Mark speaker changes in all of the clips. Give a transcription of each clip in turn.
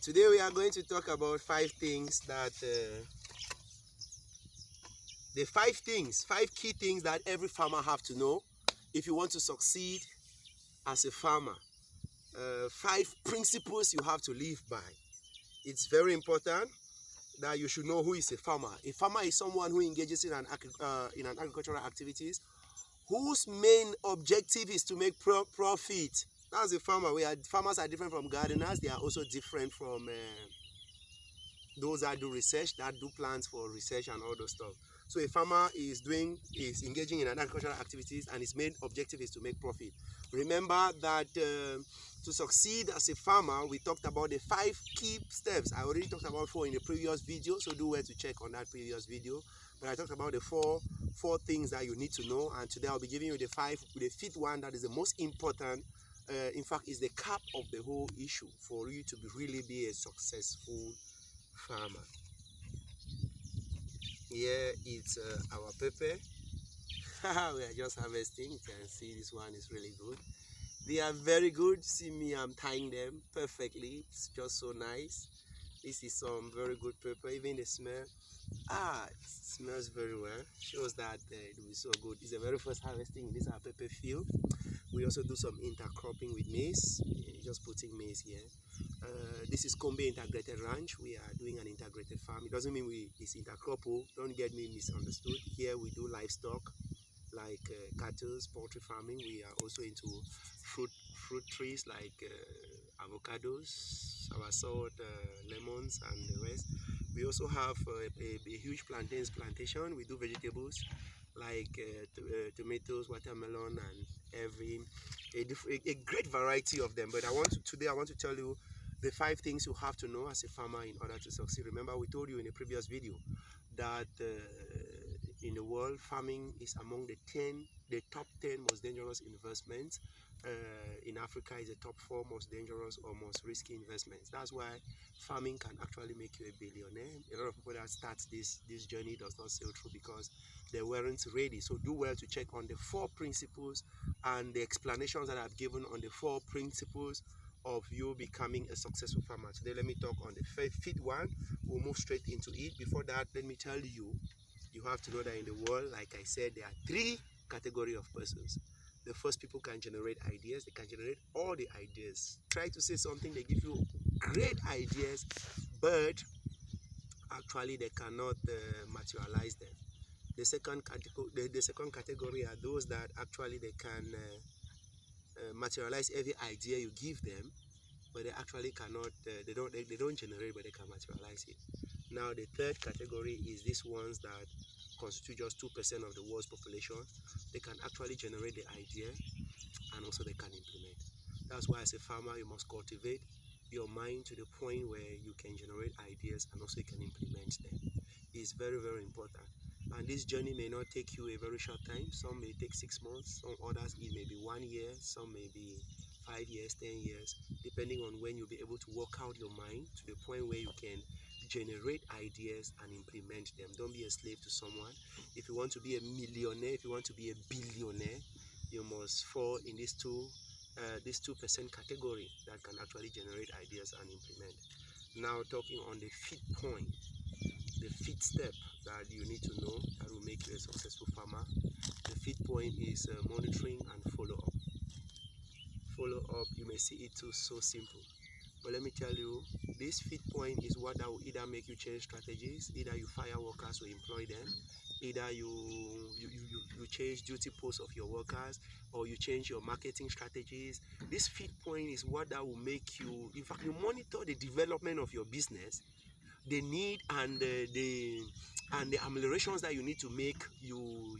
Speaker 1: Today we are going to talk about five things that five key things that every farmer have to know if you want to succeed as a farmer. Five principles you have to live by. It's very important that you should know who is a farmer. A farmer is someone who engages in an agricultural activities whose main objective is to make profit. That's a farmer. Farmers are different from gardeners. They are also different from those that do research, that do plans for research and all those stuff. So a farmer is engaging in an agricultural activities, and his main objective is to make profit. Remember that to succeed as a farmer, we talked about the 5 key steps. I already talked about 4 in the previous video, so do well to check on that previous video. But I talked about the four things that you need to know, and today I'll be giving you the 5th one that is the most important. In fact, is the cap of the whole issue for you to really be a successful farmer. Here it's our pepper. We are just harvesting. You can see this one is really good. They are very good. See me, I'm tying them perfectly. It's just so nice. This is some very good pepper. Even the smell, it smells very well. Shows that it will be so good. It's the very first harvesting in this our pepper field. We also do some intercropping with maize. Just putting maize here. This is Kombe Integrated Ranch. We are doing an integrated farm. It doesn't mean it's intercrop. Don't get me misunderstood. Here we do livestock like cattle, poultry farming. We are also into fruit trees like avocados, soursop, lemons, and the rest. We also have a huge plantains plantation. We do vegetables like tomatoes, watermelon, and a great variety of them. But today I want to tell you the 5 things you have to know as a farmer in order to succeed. Remember, we told you in a previous video that in the world, farming is among the top 10 most dangerous investments. In Africa, is the top 4 most dangerous or most risky investments. That's why farming can actually make you a billionaire. A lot of people that start this journey does not sail through because they weren't ready. So do well to check on the 4 principles and the explanations that I've given on the 4 principles of you becoming a successful farmer. Today, let me talk on the 5th one. We'll move straight into it. Before that, let me tell you, you have to know that in the world, like I said, there are 3 categories of persons. The first, people can generate ideas. They can generate all the ideas. Try to say something, they give you great ideas, but actually they cannot materialize them. The second category are those that actually they can materialize every idea you give them, but they actually cannot. They don't generate, but they can materialize it. Now the 3rd category is these ones that constitute just 2% of the world's population. They can actually generate the idea, and also they can implement. That's why as a farmer you must cultivate your mind to the point where you can generate ideas and also you can implement them. It's very, very important. And this journey may not take you a very short time. Some may take 6 months, some others it may be 1 year, some may be 5 years, 10 years, depending on when you'll be able to work out your mind to the point where you can generate ideas and implement them. Don't be a slave to someone. If you want to be a millionaire, if you want to be a billionaire, you must fall in this 2% category that can actually generate ideas and implement. Now talking on the 5th point, the 5th step that you need to know that will make you a successful farmer. The 5th point is monitoring and follow up. Follow up, you may see it too so simple, but let me tell you, this 5th point is what that will either make you change strategies, either you fire workers or employ them, either you change duty posts of your workers, or you change your marketing strategies. This 5th point is what that will make you, in fact, you monitor the development of your business, the need and the ameliorations that you need to make. You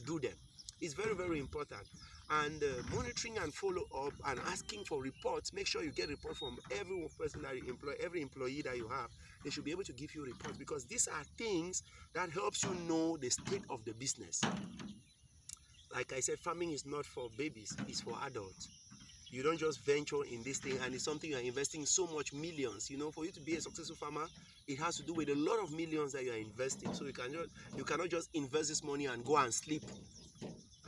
Speaker 1: do them. It's very, very important. And monitoring and follow up and asking for reports. Make sure you get reports from every person that you employ, every employee that you have. They should be able to give you reports, because these are things that helps you know the state of the business. Like I said, farming is not for babies, it's for adults. You don't just venture in this thing and it's something you are investing so much millions. You know, for you to be a successful farmer, it has to do with a lot of millions that you are investing. So you cannot just invest this money and go and sleep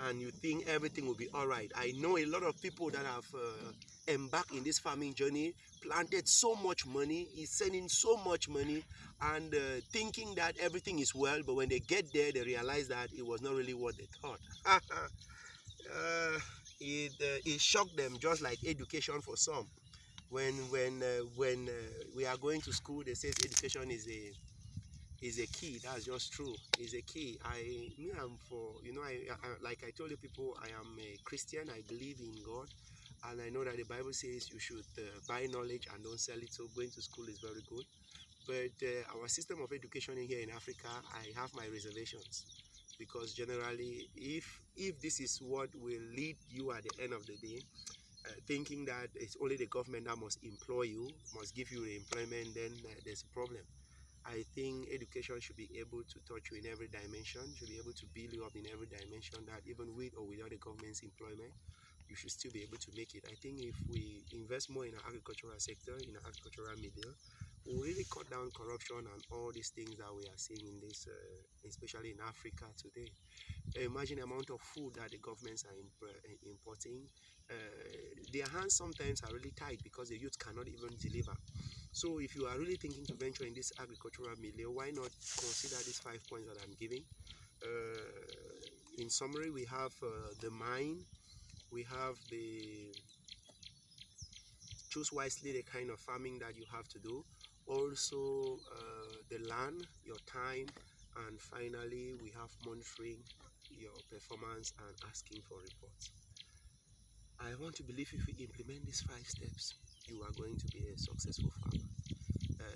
Speaker 1: and you think everything will be all right. I know a lot of people that have embarked in this farming journey, planted so much money, is sending so much money, and thinking that everything is well, but when they get there, they realize that it was not really what they thought. It shocked them, just like education for some. When we are going to school, they say education is a key. That's just true. Is a key. I'm for, like I told you people, I am a Christian. I believe in God, and I know that the Bible says you should buy knowledge and don't sell it. So going to school is very good. But our system of education here in Africa, I have my reservations, because generally, if this is what will lead you at the end of the day, thinking that it's only the government that must employ you, must give you the employment, then there's a problem. I think education should be able to touch you in every dimension, should be able to build you up in every dimension, that even with or without the government's employment, you should still be able to make it. I think if we invest more in our agricultural sector, in our agricultural media, we'll really cut down corruption and all these things that we are seeing in this, especially in Africa today. Imagine the amount of food that the governments are importing. Their hands sometimes are really tight because the youth cannot even deliver. So if you are really thinking to venture in this agricultural milieu, why not consider these 5 points that I'm giving? In summary, we have the mind, we have the choose wisely the kind of farming that you have to do, also the land, your time, and finally we have monitoring your performance and asking for reports. I want to believe if you implement these 5 steps, you are going to be a successful farmer.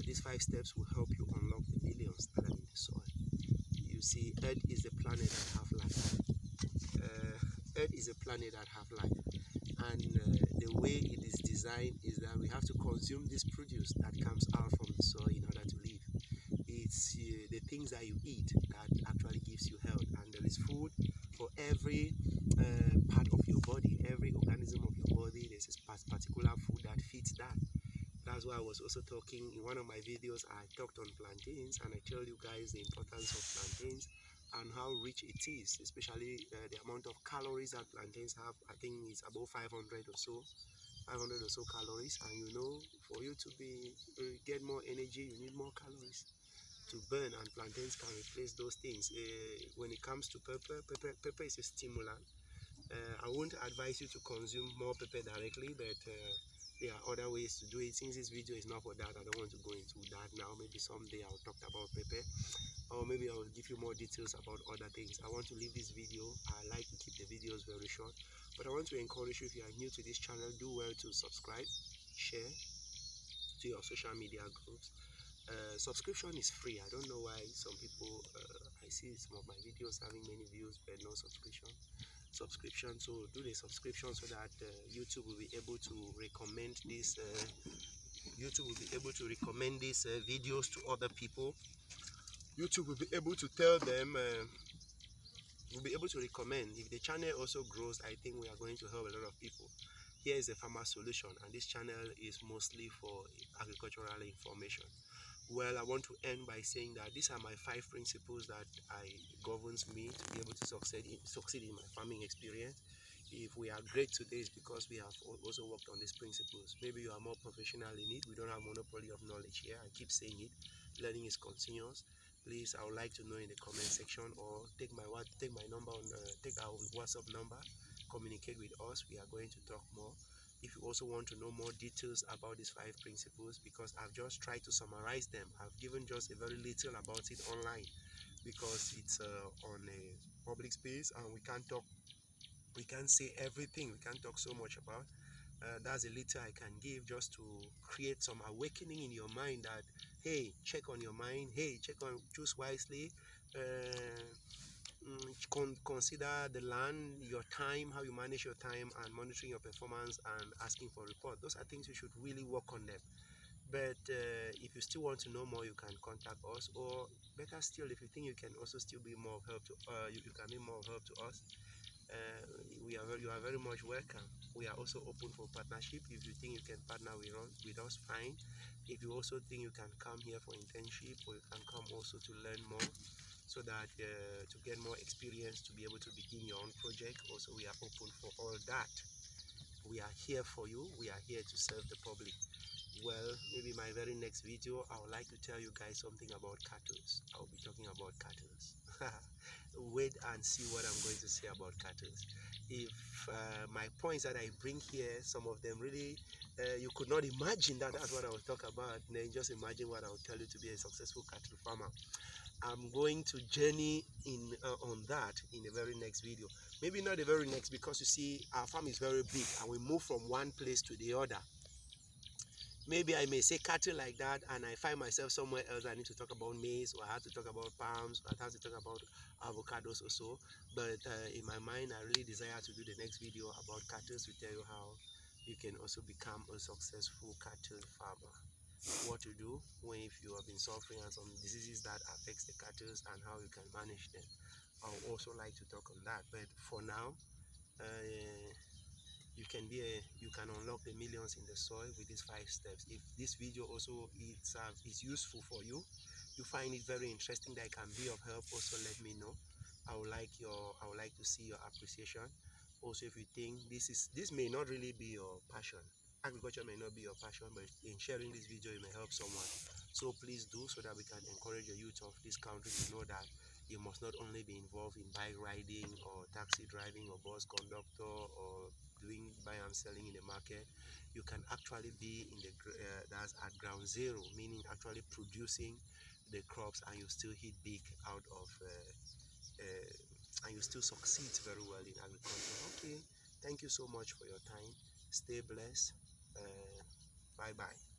Speaker 1: These 5 steps will help you unlock the millions that are in the soil. You see, Earth is a planet that have life. Earth is a planet that have life, and the way it is designed is that we have to consume this produce that comes out from the soil in order to live. It's the things that you eat that actually gives you health, and there is food for every part of your body, every organism of your body. There's a particular food that fits that. That's why I was also talking in one of my videos. I talked on plantains, and I told you guys the importance of plantains and how rich it is, especially the amount of calories that plantains have. I think it's above 500 or so, 500 or so calories. And you know, for you to get more energy, you need more calories to burn, and plantains can replace those things. When it comes to pepper is a stimulant. I won't advise you to consume more pepper directly, but there are other ways to do it. Since this video is not for that, I don't want to go into that now. Maybe someday I'll talk about pepper, or maybe I'll give you more details about other things. I want to leave this video. I like to keep the videos very short, but I want to encourage you, if you are new to this channel, do well to subscribe, share to your social media groups. Subscription is free. I don't know why some people, I see some of my videos having many views but no subscription. So do the subscription so that YouTube will be able to recommend this videos to other people. YouTube will be able to tell them, will be able to recommend. If the channel also grows, I think we are going to help a lot of people. Here is a farmer solution, and this channel is mostly for agricultural information. Well, I want to end by saying that these are my 5 principles that governs me to be able to succeed in my farming experience. If we are great today, it's because we have also worked on these principles. Maybe you are more professional in it. We don't have monopoly of knowledge here. I keep saying it. Learning is continuous. Please, I would like to know in the comment section, or take my number on take our WhatsApp number. Communicate with us. We are going to talk more. If you also want to know more details about these 5 principles, because I've just tried to summarize them, I've given just a very little about it online, because it's on a public space and we can't say everything, we can't talk so much about. That's a little I can give, just to create some awakening in your mind that, hey, check on your mind, hey, choose wisely. Consider the land, your time, how you manage your time, and monitoring your performance and asking for report. Those are things you should really work on them. But if you still want to know more, you can contact us, or better still, if you think you can also still be more of help to you can be more of help to us. You are very much welcome. We are also open for partnership. If you think you can partner with us, fine. If you also think you can come here for internship, or you can come also to learn more. so that to get more experience, to be able to begin your own project. Also, we are open for all that. We are here for you. We are here to serve the public. Well, maybe my very next video, I would like to tell you guys something about cattle. I'll be talking about cattle. Wait and see what I'm going to say about cattle. If my points that I bring here, some of them really, you could not imagine that that's what I will talk about, then just imagine what I will tell you to be a successful cattle farmer. I'm going to journey in on that in the very next video. Maybe not the very next, because you see our farm is very big and we move from one place to the other. Maybe I may say cattle like that and I find myself somewhere else. I need to talk about maize, or I have to talk about palms, or I have to talk about avocados or so. But in my mind, I really desire to do the next video about cattle, to tell you how you can also become a successful cattle farmer. What to do when if you have been suffering and some diseases that affects the cattle, and how you can manage them. I would also like to talk on that. But for now, you can unlock the millions in the soil with these 5 steps. If this video also is useful for you, you find it very interesting, that it can be of help, also let me know. I would like to see your appreciation. Also, if you think this may not really be your passion, agriculture may not be your passion, but in sharing this video you may help someone. So please do, so that we can encourage the youth of this country to know that you must not only be involved in bike riding or taxi driving or bus conductor or doing buy and selling in the market. You can actually be in the that's at ground zero, meaning actually producing the crops, and you still hit big out of and you still succeed very well in agriculture. Okay, thank you so much for your time. Stay blessed. Bye bye.